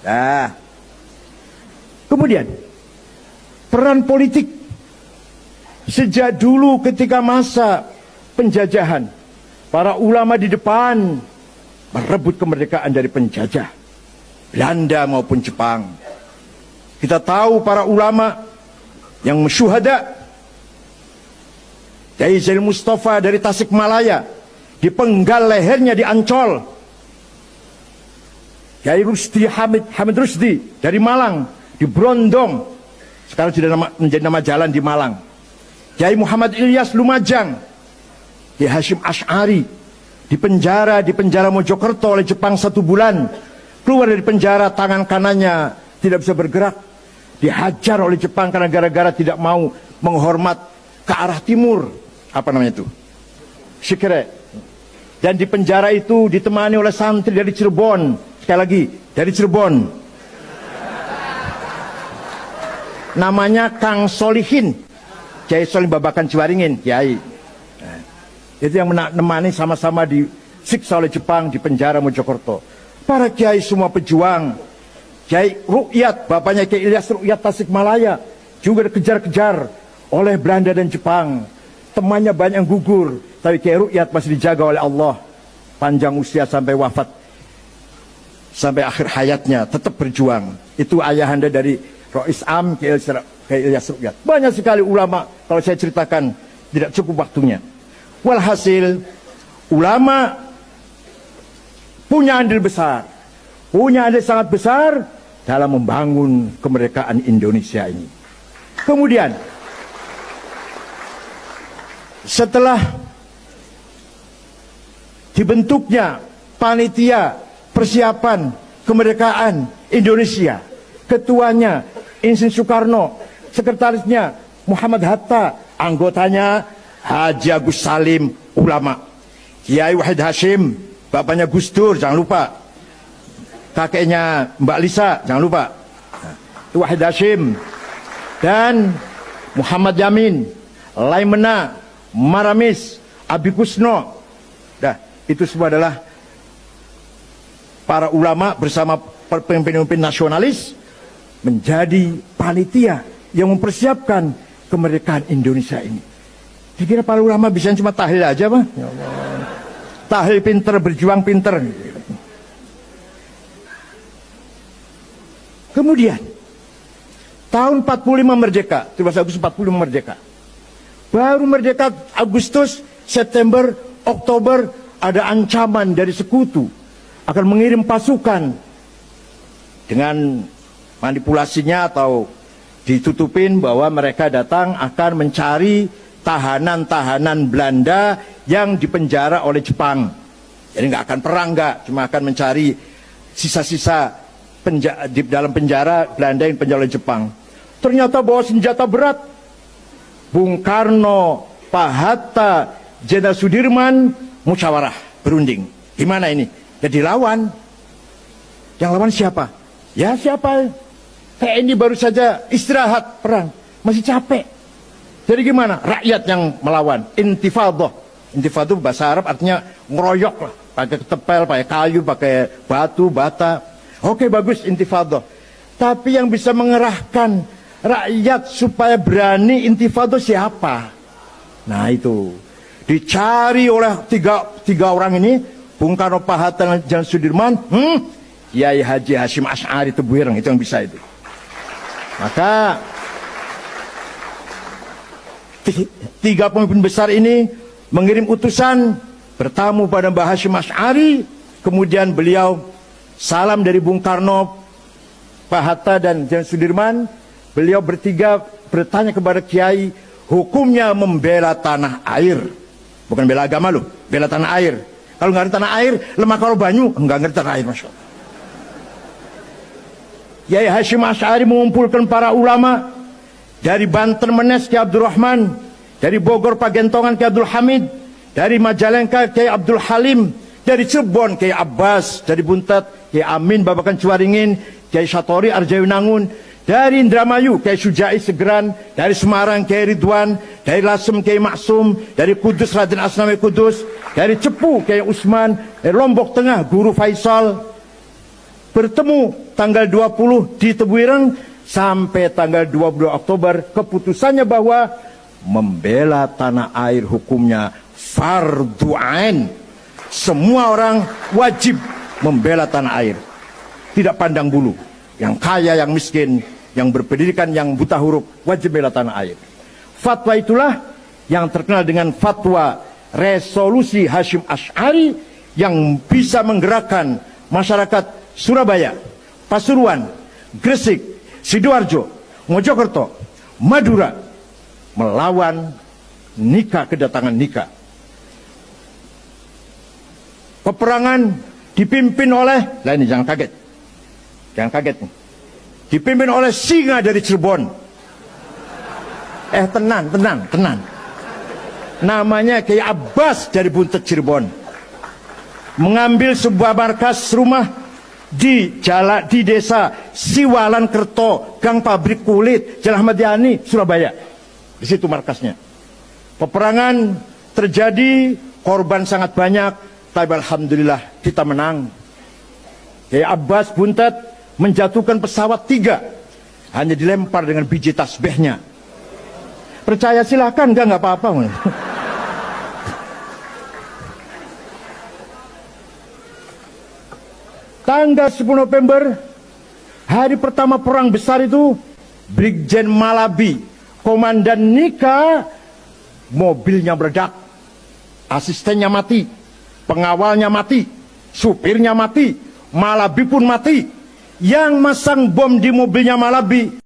Nah, kemudian peran politik sejak dulu ketika masa penjajahan, para ulama di depan merebut kemerdekaan dari penjajah Belanda maupun Jepang. Kita tahu para ulama yang syuhada, Kiai Zainal Mustafa dari Tasikmalaya dipenggal lehernya di Ancol. Kiai Rusdi Hamid Rusdi dari Malang di Brondong, sekarang sudah menjadi nama jalan di Malang. Kiai Muhammad Ilyas Lumajang, Kiai Hashim Asy'ari di penjara Mojokerto oleh Jepang 1 bulan. Keluar dari penjara, tangan kanannya tidak bisa bergerak, dihajar oleh Jepang karena gara-gara tidak mau menghormat ke arah timur, apa namanya itu, Shikere. Dan di penjara itu ditemani oleh santri dari Cirebon. Sekali lagi, dari Cirebon. Namanya Kang Solihin, Kiai Solihin Babakan Ciwaringin, Kiai. Nah, itu yang menemani sama-sama disiksa oleh Jepang di penjara Mojokerto. Para kiai semua pejuang. Kiai Rukyat, bapaknya Kiai Ilyas Rukyat Tasikmalaya, juga dikejar-kejar oleh Belanda dan Jepang. Temannya banyak yang gugur, tapi Kiai Rukyat masih dijaga oleh Allah. Panjang usia sampai wafat, sampai akhir hayatnya tetap berjuang. Itu ayahanda dari Rois Am, Kiai Ilyas Rukyat. Banyak sekali ulama, kalau saya ceritakan tidak cukup waktunya. Walhasil, ulama punya andil besar, punya andil sangat besar dalam membangun kemerdekaan Indonesia ini. Kemudian, setelah dibentuknya panitia persiapan kemerdekaan Indonesia, ketuanya Insinyur Soekarno, sekretarisnya Muhammad Hatta, anggotanya Haji Agus Salim, ulama. Kiai Wahid Hashim, bapaknya Gus Dur, jangan lupa. Kakeknya Mbak Lisa, jangan lupa. Itu Wahid Hashim. Dan Muhammad Yamin, Laimena, Maramis, Abi Kusno. Dah, itu semua adalah para ulama bersama pemimpin-pemimpin nasionalis menjadi panitia yang mempersiapkan kemerdekaan Indonesia ini. Dikira para ulama bisa cuma tahlil aja, Pak? Ya Allah. Tahlil pinter, berjuang pinter. Kemudian tahun 45 merdeka, 17 Agustus 45 merdeka. Baru merdeka Agustus, September, Oktober ada ancaman dari sekutu akan mengirim pasukan dengan manipulasinya atau ditutupin bahwa mereka datang akan mencari tahanan-tahanan Belanda yang dipenjara oleh Jepang. Jadi nggak akan perang, cuma akan mencari sisa-sisa di dalam penjara Belanda yang dipenjara oleh Jepang. Ternyata bawa senjata berat. Bung Karno, Pak Hatta, Jenderal Sudirman musyawarah, berunding. Gimana ini? Jadi lawan. Yang lawan siapa? Ya siapa? TNI baru saja istirahat perang, masih capek. Jadi gimana? Rakyat yang melawan. Intifadah. Intifadah bahasa Arab artinya ngeroyok lah. Pakai ketepel, pakai kayu, pakai batu, bata. Oke, bagus intifadah. Tapi yang bisa mengerahkan rakyat supaya berani intifadah siapa? Nah itu. Dicari oleh tiga orang ini. Bung Karno, Pak Hatta, dan Sudirman. Kiai Haji Hashim Asy'ari Tebuireng, itu yang bisa itu. Maka tiga pemimpin besar ini mengirim utusan bertamu pada Mbah Hashim Asy'ari. Kemudian beliau salam dari Bung Karno, Pak Hatta, dan Jenderal Sudirman. Beliau bertiga bertanya kepada Kiai, hukumnya membela tanah air, bukan bela agama loh, bela tanah air. Kalau nggak ada tanah air, lemah kalau banyu, nggak ngerti tanah air, Masya Allah. Kiai Hashim Asy'ari mengumpulkan para ulama dari Banten Menes Kiai Abdul Rahman, dari Bogor Pagentongan Kiai Abdul Hamid, dari Majalengka Kiai Abdul Halim, dari Cirebon Kiai Abbas, dari Buntet Kiai Amin Babakan Ciwaringin, Kiai Satori Arjawinangun, dari Indramayu Kiai Sujai Segeran, dari Semarang Kiai Ridwan, dari Lasem Kiai Maksum, dari Kudus Raden Asnawi Kudus, dari Cepu Kiai Usman, dari Lombok Tengah Guru Faisal, bertemu tanggal 20 di Tebuireng sampai tanggal 22 Oktober, keputusannya bahwa membela tanah air hukumnya fardhu ain. Semua orang wajib membela tanah air, tidak pandang bulu, yang kaya, yang miskin, yang berpendidikan, yang buta huruf, wajib bela tanah air. Fatwa itulah yang terkenal dengan fatwa resolusi Hasyim Asy'ari, yang bisa menggerakkan masyarakat Surabaya, Pasuruan, Gresik, Sidoarjo, Mojokerto, Madura melawan nikah, kedatangan nikah. Peperangan dipimpin oleh, lah ini jangan kaget, dipimpin oleh singa dari Cirebon. Tenang. Namanya Kiai Abbas dari Buntet Cirebon. Mengambil sebuah markas rumah di desa Siwalan Kerto, Gang Pabrik Kulit, Jalan Ahmad Yani, Surabaya. Di situ markasnya. Peperangan terjadi, korban sangat banyak, tapi alhamdulillah kita menang. Kiai Abbas Buntet menjatuhkan pesawat 3, hanya dilempar dengan biji tasbihnya. Percaya silahkan, enggak apa-apa. Tanggal 10 November, hari pertama perang besar itu, Brigjen Malabi, komandan Nika, mobilnya meledak, asistennya mati, pengawalnya mati, supirnya mati, Malabi pun mati. Yang masang bom di mobilnya Malabi